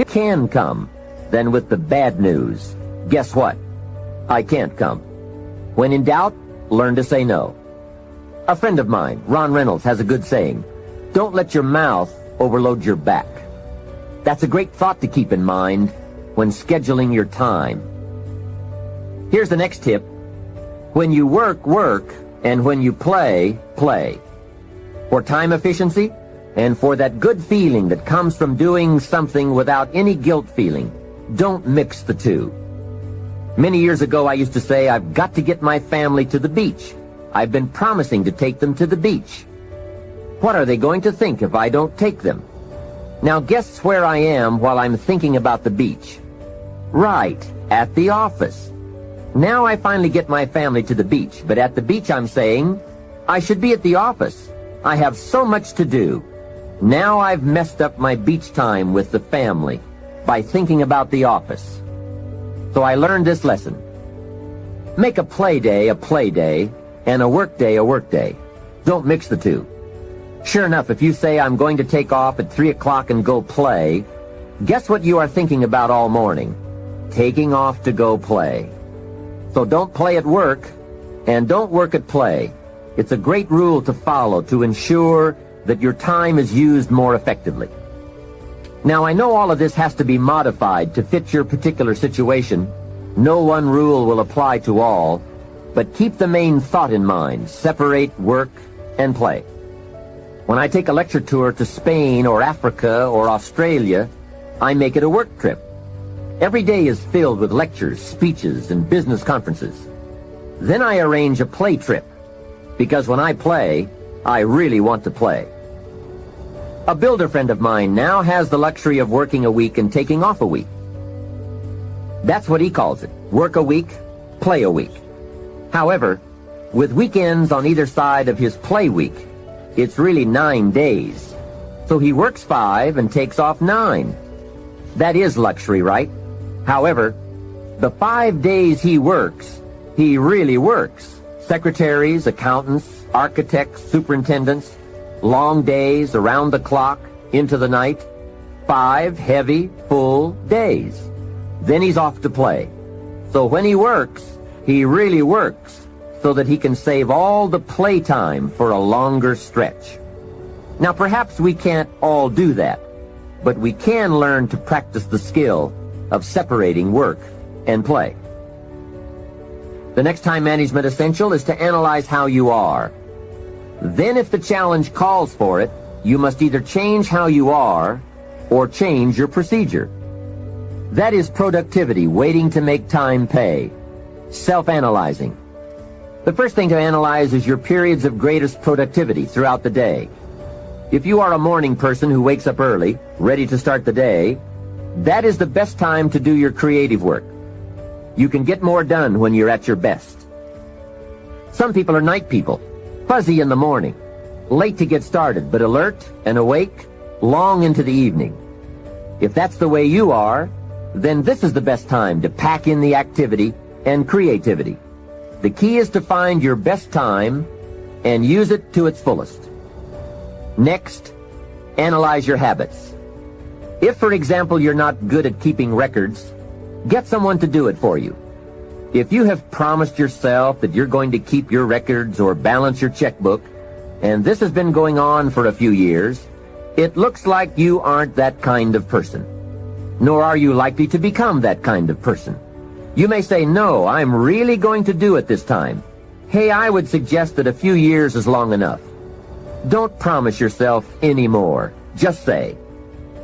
you can come. Then with the bad news, guess what? I can't come. When in doubt, learn to say no. A friend of mine, Ron Reynolds, has a good saying: don't let your mouth overload your back. That's a great thought to keep in mind when scheduling your time. Here's the next tip. When you work, work, and when you play, play. For time efficiency, and for that good feeling that comes from doing something without any guilt feeling, don't mix the two. Many years ago, I used to say, I've got to get my family to the beach. I've been promising to take them to the beach. What are they going to think if I don't take them? Now guess where I am while I'm thinking about the beach. Right, at the office. Now I finally get my family to the beach, but at the beach I'm saying, I should be at the office. I have so much to do. Now I've messed up my beach time with the family by thinking about the office. So I learned this lesson. Make a play day, and a work day, a work day. Don't mix the two. Sure enough, if you say, I'm going to take off at 3 o'clock and go play, guess what you are thinking about all morning? Taking off to go play. So don't play at work, and don't work at play. It's a great rule to follow to ensure that your time is used more effectively. Now, I know all of this has to be modified to fit your particular situation. No one rule will apply to all, but keep the main thought in mind. Separate work and play. When I take a lecture tour to Spain or Africa or Australia, I make it a work trip. Every day is filled with lectures, speeches, and business conferences. Then I arrange a play trip, because when I play, I really want to play. A builder friend of mine now has the luxury of working a week and taking off a week. That's what he calls it. Work a week, play a week. However, with weekends on either side of his play week, it's really 9 days. So he works 5 and takes off 9. That is luxury, right? However, the 5 days he works, he really works. Secretaries, accountants, architects, superintendents, long days, around the clock, into the night. 5 heavy, full days. Then he's off to play. So when he works, he really works, so that he can save all the playtime for a longer stretch. Now, perhaps we can't all do that, but we can learn to practice the skill of separating work and play. The next time management essential is to analyze how you are. Then, if the challenge calls for it, you must either change how you are or change your procedure. That is productivity waiting to make time pay. Self-analyzing. The first thing to analyze is your periods of greatest productivity throughout the day. If you are a morning person who wakes up early, ready to start the day, that is the best time to do your creative work. You can get more done when you're at your best. Some people are night people, fuzzy in the morning, late to get started, but alert and awake long into the evening. If that's the way you are, then this is the best time to pack in the activity and creativity. The key is to find your best time and use it to its fullest. Next, analyze your habits. If, for example, you're not good at keeping records, get someone to do it for you. If you have promised yourself that you're going to keep your records or balance your checkbook, and this has been going on for a few years, it looks like you aren't that kind of person. Nor are you likely to become that kind of person. You may say, no, I'm really going to do it this time. Hey, I would suggest that a few years is long enough. Don't promise yourself anymore. Just say,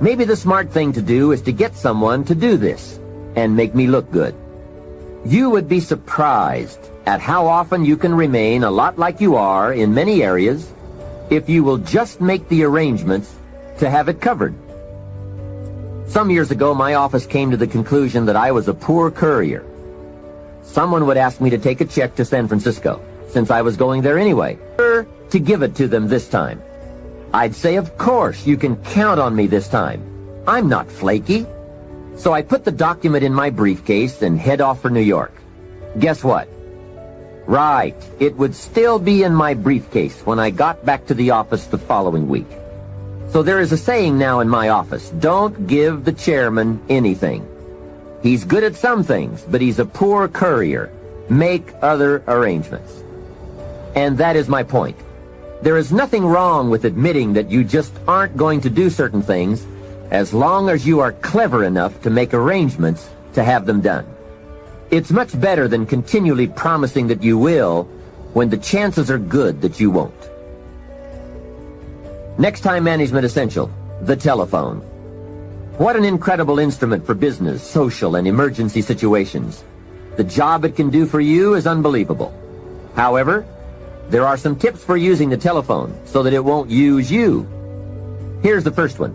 maybe the smart thing to do is to get someone to do this and make me look good. You would be surprised at how often you can remain a lot like you are in many areas if you will just make the arrangements to have it covered. Some years ago, my office came to the conclusion that I was a poor courier. Someone would ask me to take a check to San Francisco, since I was going there anyway, to give it to them this time. I'd say, of course, you can count on me this time. I'm not flaky. So I put the document in my briefcase and head off for New York. Guess what? Right, it would still be in my briefcase when I got back to the office the following week. So there is a saying now in my office: don't give the chairman anything. He's good at some things, but he's a poor courier. Make other arrangements. And that is my point. There is nothing wrong with admitting that you just aren't going to do certain things, as long as you are clever enough to make arrangements to have them done. It's much better than continually promising that you will when the chances are good that you won't. Next time management essential, the telephone. What an incredible instrument for business, social, and emergency situations. The job it can do for you is unbelievable. However, there are some tips for using the telephone so that it won't use you. Here's the first one.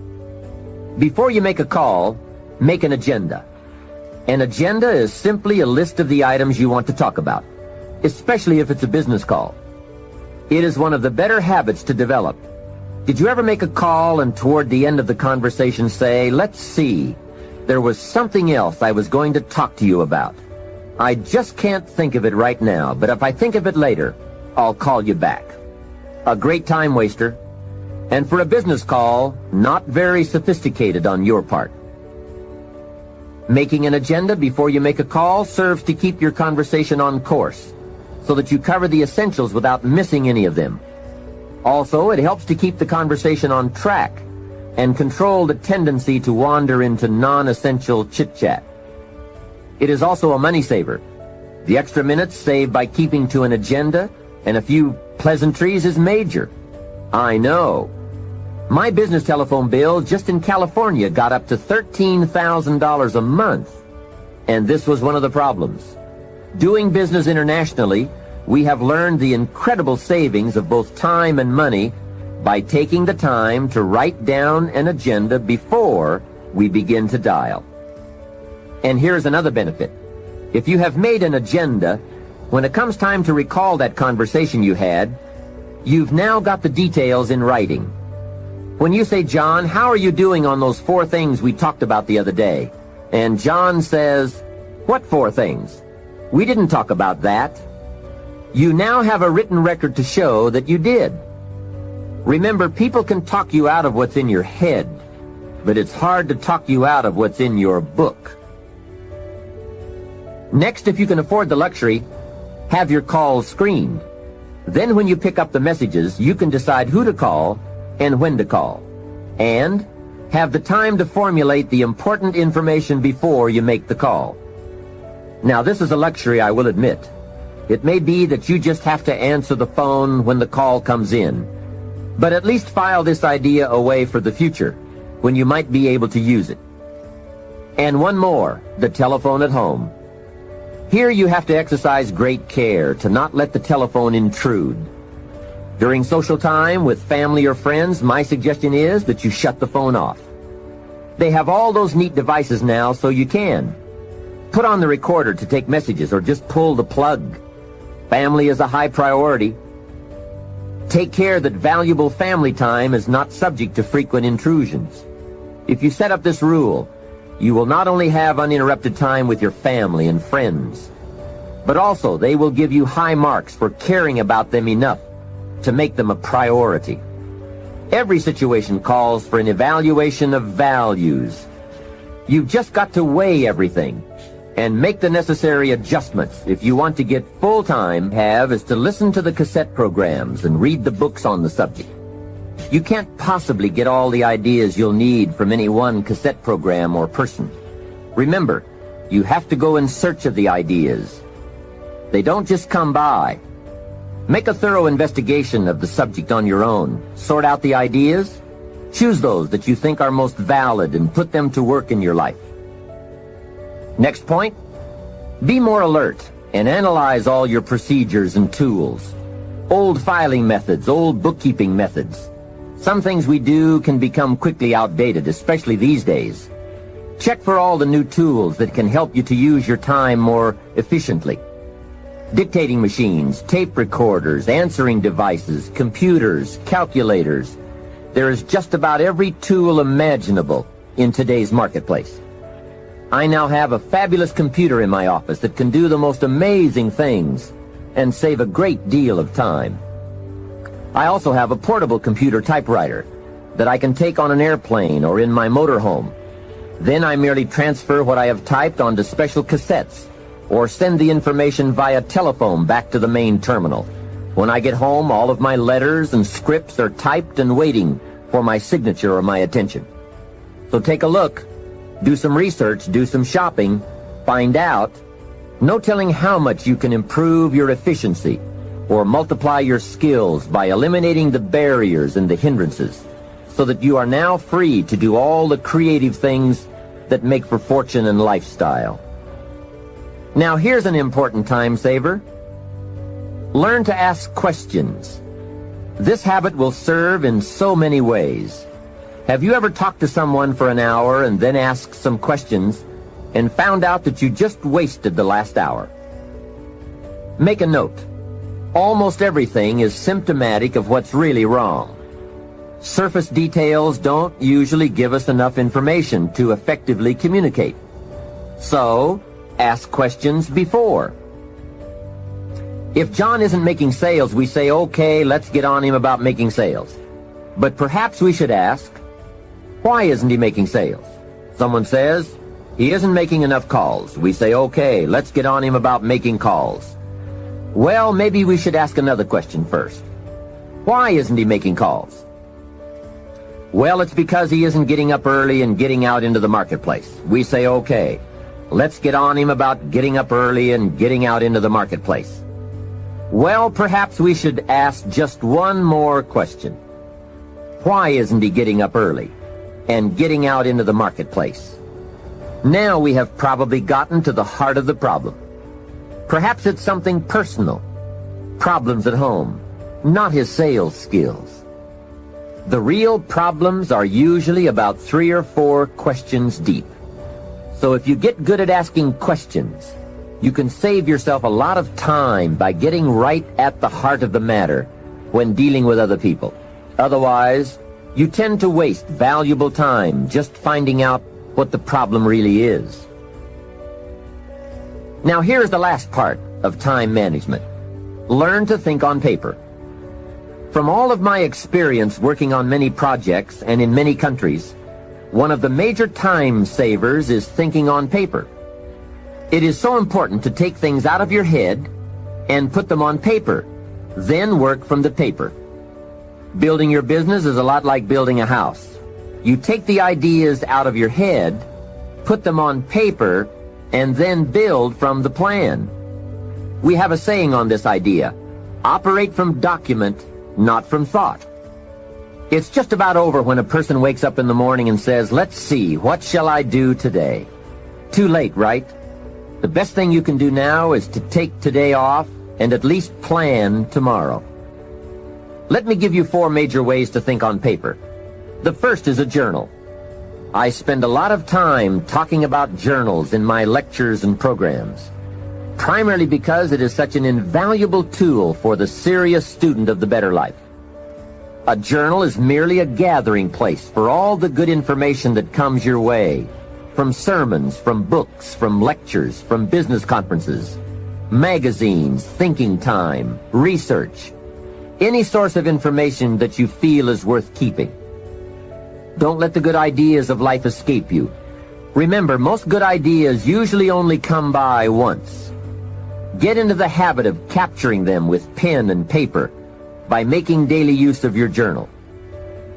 Before you make a call, make an agenda. An agenda is simply a list of the items you want to talk about, especially if it's a business call. It is one of the better habits to develop. Did you ever make a call and toward the end of the conversation say, "Let's see, there was something else I was going to talk to you about. I just can't think of it right now, but if I think of it later, I'll call you back"? A great time waster. And for a business call, not very sophisticated on your part. Making an agenda before you make a call serves to keep your conversation on course, so that you cover the essentials without missing any of them. Also, it helps to keep the conversation on track and control the tendency to wander into non-essential chit-chat. It is also a money saver. The extra minutes saved by keeping to an agenda and a few pleasantries is major. I know. My business telephone bill just in California got up to $13,000 a month. And this was one of the problems. Doing business internationally, we have learned the incredible savings of both time and money by taking the time to write down an agenda before we begin to dial. And here's another benefit. If you have made an agenda, when it comes time to recall that conversation you had, you've now got the details in writing. When you say, "John, how are you doing on those 4 things we talked about the other day?" And John says, "What 4 things? We didn't talk about that." You now have a written record to show that you did. Remember, people can talk you out of what's in your head, but it's hard to talk you out of what's in your book. Next, if you can afford the luxury, have your calls screened. Then when you pick up the messages, you can decide who to call and when to call, and have the time to formulate the important information before you make the call. Now, this is a luxury, I will admit. It may be that you just have to answer the phone when the call comes in, but at least file this idea away for the future, when you might be able to use it. And one more, the telephone at home. Here you have to exercise great care to not let the telephone intrude. During social time with family or friends, my suggestion is that you shut the phone off. They have all those neat devices now, so you can. Put on the recorder to take messages or just pull the plug. Family is a high priority. Take care that valuable family time is not subject to frequent intrusions. If you set up this rule, you will not only have uninterrupted time with your family and friends, but also they will give you high marks for caring about them enough to make them a priority. Every situation calls for an evaluation of values. You've just got to weigh everything and make the necessary adjustments. If you want to get full time, is to listen to the cassette programs and read the books on the subject. You can't possibly get all the ideas you'll need from any one cassette program or person. Remember, you have to go in search of the ideas. They don't just come by. Make a thorough investigation of the subject on your own. Sort out the ideas. Choose those that you think are most valid and put them to work in your life. Next point, be more alert and analyze all your procedures and tools. Old filing methods, old bookkeeping methods. Some things we do can become quickly outdated, especially these days. Check for all the new tools that can help you to use your time more efficiently. Dictating machines, tape recorders, answering devices, computers, calculators. There is just about every tool imaginable in today's marketplace. I now have a fabulous computer in my office that can do the most amazing things and save a great deal of time. I also have a portable computer typewriter that I can take on an airplane or in my motorhome. Then I merely transfer what I have typed onto special cassettes or send the information via telephone back to the main terminal. When I get home, all of my letters and scripts are typed and waiting for my signature or my attention. So take a look, do some research, do some shopping, find out. No telling how much you can improve your efficiency or multiply your skills by eliminating the barriers and the hindrances so that you are now free to do all the creative things that make for fortune and lifestyle. Now here's an important time saver. Learn to ask questions. This habit will serve in so many ways. Have you ever talked to someone for an hour and then asked some questions and found out that you just wasted the last hour? Make a note. Almost everything is symptomatic of what's really wrong. Surface details don't usually give us enough information to effectively communicate. So, ask questions before. If John isn't making sales, we say, okay, let's get on him about making sales. But perhaps we should ask, why isn't he making sales? Someone says, he isn't making enough calls. We say, okay, let's get on him about making calls. Well, maybe we should ask another question first. Why isn't he making calls? Well, it's because he isn't getting up early and getting out into the marketplace. We say, okay, let's get on him about getting up early and getting out into the marketplace. Well, perhaps we should ask just one more question. Why isn't he getting up early and getting out into the marketplace? Now we have probably gotten to the heart of the problem. Perhaps it's something personal, problems at home, not his sales skills. The real problems are usually about 3 or 4 questions deep. So if you get good at asking questions, you can save yourself a lot of time by getting right at the heart of the matter when dealing with other people. Otherwise, you tend to waste valuable time just finding out what the problem really is. Now here's the last part of time management. Learn to think on paper. From all of my experience working on many projects and in many countries, one of the major time savers is thinking on paper. It is so important to take things out of your head and put them on paper, then work from the paper. Building your business is a lot like building a house. You take the ideas out of your head, put them on paper, and then build from the plan. We have a saying on this idea: operate from document, not from thought. It's just about over when a person wakes up in the morning and says, let's see, what shall I do today? Too late, right? The best thing you can do now is to take today off and at least plan tomorrow. Let me give you 4 major ways to think on paper. The first is a journal. I spend a lot of time talking about journals in my lectures and programs, primarily because it is such an invaluable tool for the serious student of the better life. A journal is merely a gathering place for all the good information that comes your way, from sermons, from books, from lectures, from business conferences, magazines, thinking time, research, any source of information that you feel is worth keeping. Don't let the good ideas of life escape you. Remember, most good ideas usually only come by once. Get into the habit of capturing them with pen and paper by making daily use of your journal.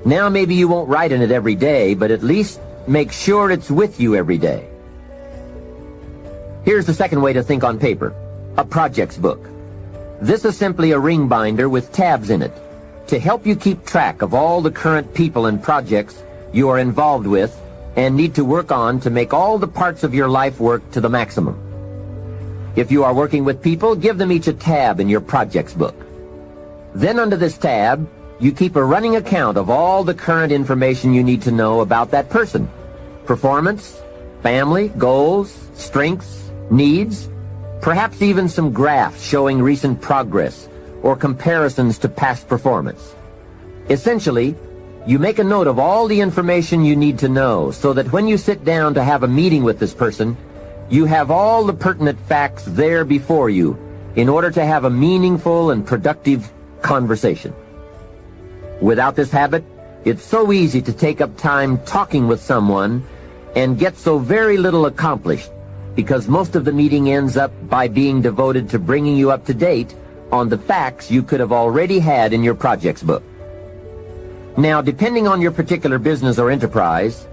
Now maybe you won't write in it every day, but at least make sure it's with you every day. Here's the second way to think on paper: a projects book. This is simply a ring binder with tabs in it to help you keep track of all the current people and projects you are involved with and need to work on to make all the parts of your life work to the maximum. If you are working with people, give them each a tab in your projects book. Then under this tab, you keep a running account of all the current information you need to know about that person: performance, family, goals, strengths, needs, perhaps even some graphs showing recent progress or comparisons to past performance. Essentially, you make a note of all the information you need to know so that when you sit down to have a meeting with this person, you have all the pertinent facts there before you in order to have a meaningful and productive conversation. Without this habit, It's so easy to take up time talking with someone and get so very little accomplished because most of the meeting ends up by being devoted to bringing you up to date on the facts you could have already had in your projects book. Now, depending on your particular business or enterprise,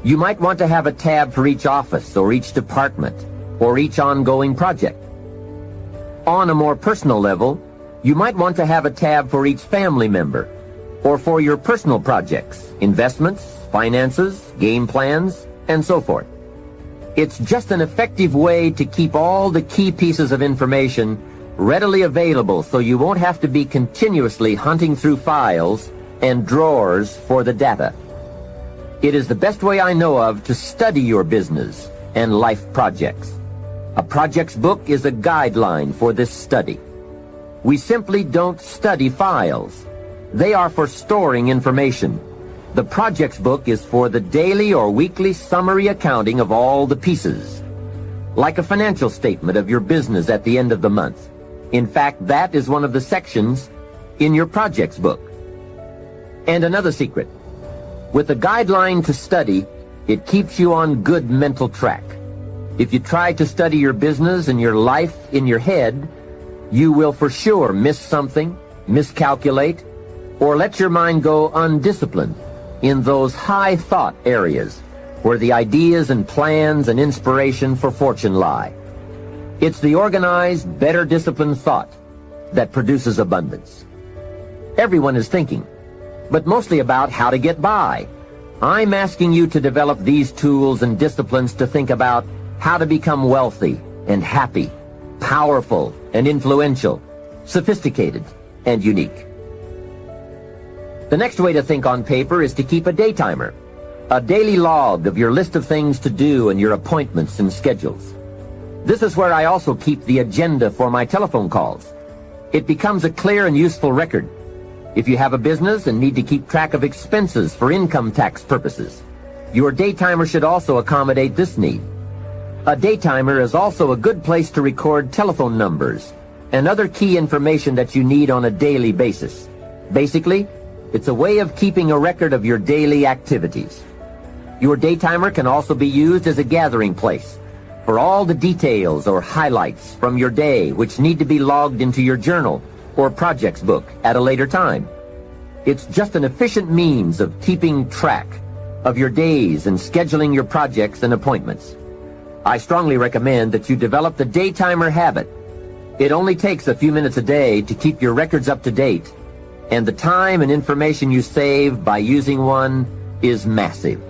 you might want to have a tab for each office or each department or each ongoing project. On a more personal level, you might want to have a tab for each family member or for your personal projects, investments, finances, game plans, and so forth. It's just an effective way to keep all the key pieces of information readily available so you won't have to be continuously hunting through files and drawers for the data. It is the best way I know of to study your business and life projects. A projects book is a guideline for this study. We simply don't study files. They are for storing information. The projects book is for the daily or weekly summary accounting of all the pieces, like a financial statement of your business at the end of the month. In fact, that is one of the sections in your projects book. And another secret. With a guideline to study, it keeps you on good mental track. If you try to study your business and your life in your head, you will for sure miss something, miscalculate, or let your mind go undisciplined in those high thought areas where the ideas and plans and inspiration for fortune lie. It's the organized, better disciplined thought that produces abundance. Everyone is thinking, but mostly about how to get by. I'm asking you to develop these tools and disciplines to think about how to become wealthy and happy, powerful and influential, sophisticated and unique. The next way to think on paper is to keep a day timer, a daily log of your list of things to do and your appointments and schedules. This is where I also keep the agenda for my telephone calls. It becomes a clear and useful record. If you have a business and need to keep track of expenses for income tax purposes, your day timer should also accommodate this need. A day timer is also a good place to record telephone numbers and other key information that you need on a daily basis. Basically, it's a way of keeping a record of your daily activities. Your day timer can also be used as a gathering place for all the details or highlights from your day which need to be logged into your journal or projects book at a later time. It's just an efficient means of keeping track of your days and scheduling your projects and appointments. I strongly recommend that you develop the day timer habit. It only takes a few minutes a day to keep your records up to date, and the time and information you save by using one is massive.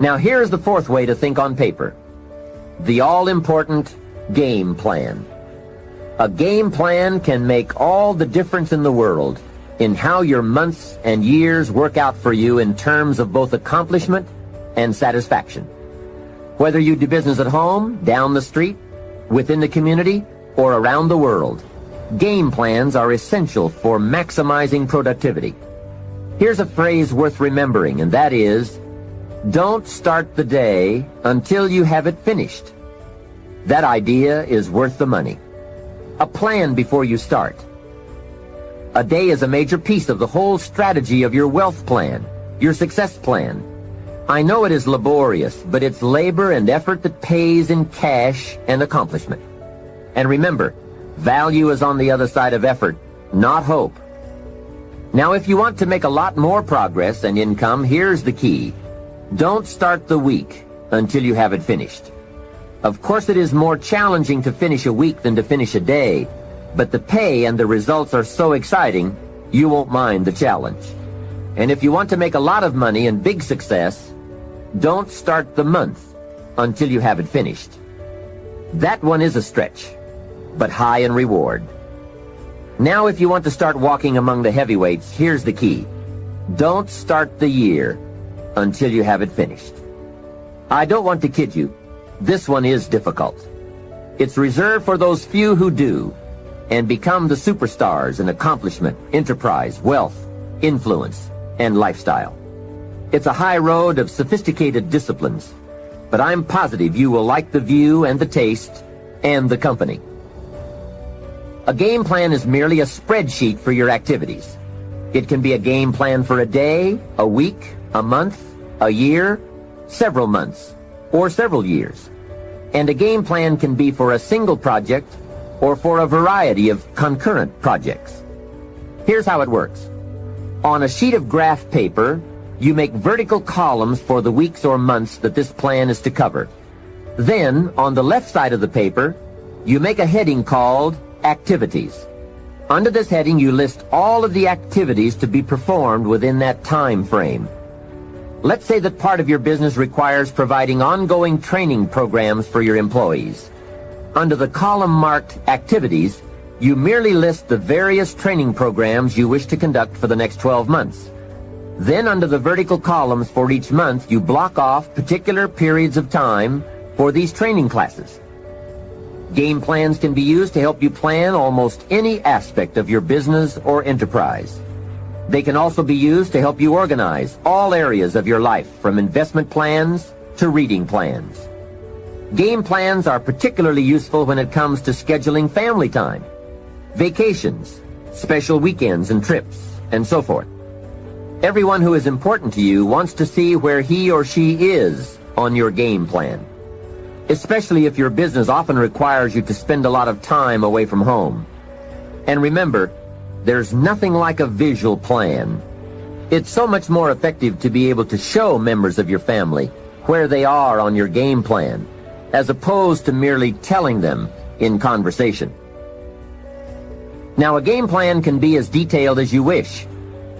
Now here's the fourth way to think on paper. The all-important game plan. A game plan can make all the difference in the world in how your months and years work out for you in terms of both accomplishment and satisfaction. Whether you do business at home, down the street, within the community, or around the world, game plans are essential for maximizing productivity. Here's a phrase worth remembering, and that is, don't start the day until you have it finished. That idea is worth the money. A plan before you start. A day is a major piece of the whole strategy of your wealth plan, your success plan. I know it is laborious, but it's labor and effort that pays in cash and accomplishment. And remember, value is on the other side of effort, not hope. Now, if you want to make a lot more progress and income, here's the key. Don't start the week until you have it finished. Of course, it is more challenging to finish a week than to finish a day, but the pay and the results are so exciting, you won't mind the challenge. And if you want to make a lot of money and big success, don't start the month until you have it finished. That one is a stretch, but high in reward. Now, if you want to start walking among the heavyweights, here's the key. Don't start the year until you have it finished. I don't want to kid you. This one is difficult. It's reserved for those few who do and become the superstars in accomplishment, enterprise, wealth, influence, and lifestyle. It's a high road of sophisticated disciplines, but I'm positive you will like the view and the taste and the company. A game plan is merely a spreadsheet for your activities. It can be a game plan for a day, a week, a month, a year, several months, or several years. And a game plan can be for a single project or for a variety of concurrent projects. Here's how it works. On a sheet of graph paper, you make vertical columns for the weeks or months that this plan is to cover. Then, on the left side of the paper, you make a heading called Activities. Under this heading, you list all of the activities to be performed within that time frame. Let's say that part of your business requires providing ongoing training programs for your employees. Under the column marked Activities, you merely list the various training programs you wish to conduct for the next 12 months. Then under the vertical columns for each month, you block off particular periods of time for these training classes. Game plans can be used to help you plan almost any aspect of your business or enterprise. They can also be used to help you organize all areas of your life, from investment plans to reading plans. Game plans are particularly useful when it comes to scheduling family time, vacations, special weekends and trips, and so forth. Everyone who is important to you wants to see where he or she is on your game plan, especially if your business often requires you to spend a lot of time away from home. And remember, there's nothing like a visual plan. It's so much more effective to be able to show members of your family where they are on your game plan, as opposed to merely telling them in conversation. Now, a game plan can be as detailed as you wish,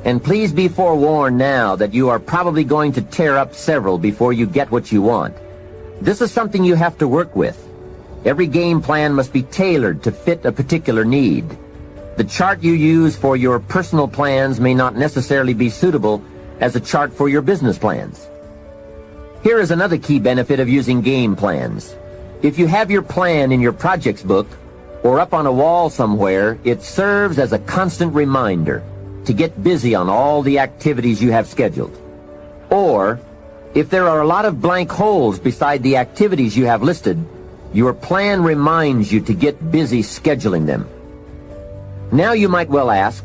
and please be forewarned now that you are probably going to tear up several before you get what you want. This is something you have to work with. Every game plan must be tailored to fit a particular need. The chart you use for your personal plans may not necessarily be suitable as a chart for your business plans. Here is another key benefit of using game plans. If you have your plan in your projects book or up on a wall somewhere, it serves as a constant reminder to get busy on all the activities you have scheduled. Or, if there are a lot of blank holes beside the activities you have listed, your plan reminds you to get busy scheduling them. Now you might well ask,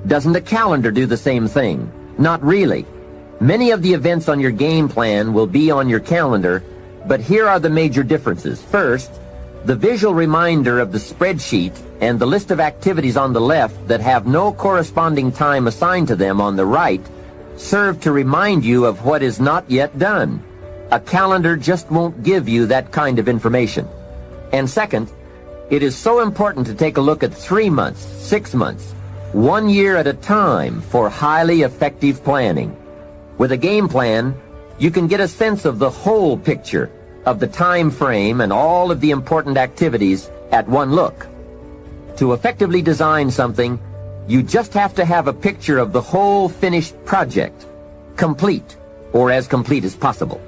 doesn't a calendar do the same thing? Not really. Many of the events on your game plan will be on your calendar, but here are the major differences. First, the visual reminder of the spreadsheet and the list of activities on the left that have no corresponding time assigned to them on the right serve to remind you of what is not yet done. A calendar just won't give you that kind of information. And second, it is so important to take a look at 3 months, 6 months, 1 year at a time for highly effective planning. With a game plan, you can get a sense of the whole picture of the time frame and all of the important activities at one look. To effectively design something, you just have to have a picture of the whole finished project, complete, or as complete as possible.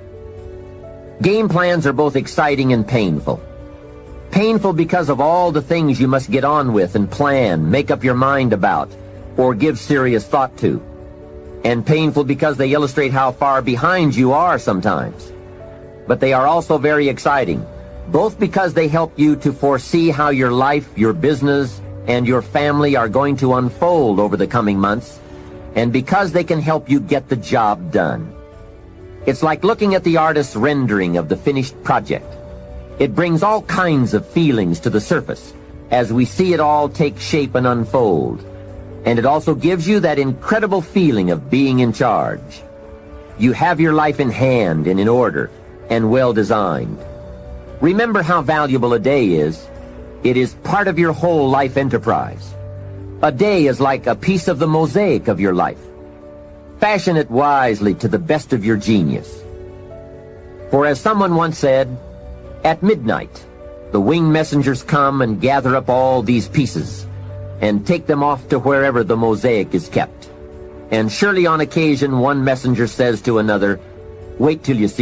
Game plans are both exciting and painful. Painful because of all the things you must get on with and plan, make up your mind about, or give serious thought to. And painful because they illustrate how far behind you are sometimes. But they are also very exciting, both because they help you to foresee how your life, your business, and your family are going to unfold over the coming months, and because they can help you get the job done. It's like looking at the artist's rendering of the finished project. It brings all kinds of feelings to the surface as we see it all take shape and unfold. And it also gives you that incredible feeling of being in charge. You have your life in hand and in order and well designed. Remember how valuable a day is. It is part of your whole life enterprise. A day is like a piece of the mosaic of your life. Fashion it wisely to the best of your genius. For as someone once said, at midnight, the winged messengers come and gather up all these pieces and take them off to wherever the mosaic is kept. And surely on occasion one messenger says to another, wait till you see